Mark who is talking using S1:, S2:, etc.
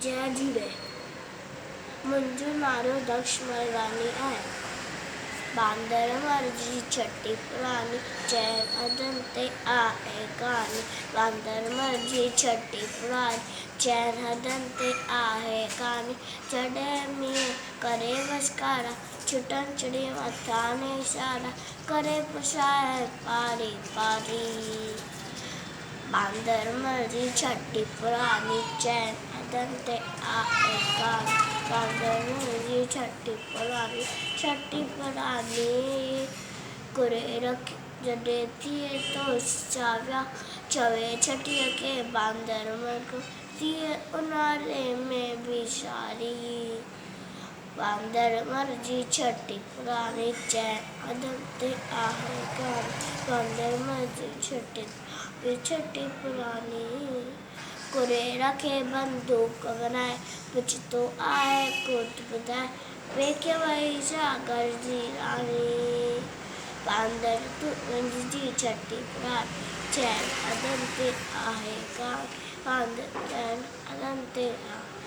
S1: जय झूले। मुंहिंजो नालो दक्ष मलवानी आहे। बांदर मर्जी छटी पुरानी, चैन अदन ते आहे कहानी। बांदर मर्जी छटी पुरानी, चैन अदन ते आहे कहानी। जॾहिं मींहुं करे वसकारा, छुटनि चढ़ी मथां ने इशारा, करे पुछाए पारी पारी। बांदर मर्जी छटी पुरानी, चैन अदन ते आहे कहानी। बांदर मर्जी छटी पुरानी, कुरे रखी जॾहिं थिए तो चाव्या, चवे छटीअ खे बांदर मर्ग थिए उनाले में बि सारी। बांदर मर्जी छटी पुरानी, चैन अदन ते आहे कहानी। बांदर मर्जी छटी पुरानी, कुरे रखे बंदूक बनाए, पुछतो आहे कुट ॿुधाए, वेखे वई सागर जी रानी। बांदर मर्जी छटी पुरानी, चैन अदन ते आहे कहानी। बांदर चैन अदन ते आहे।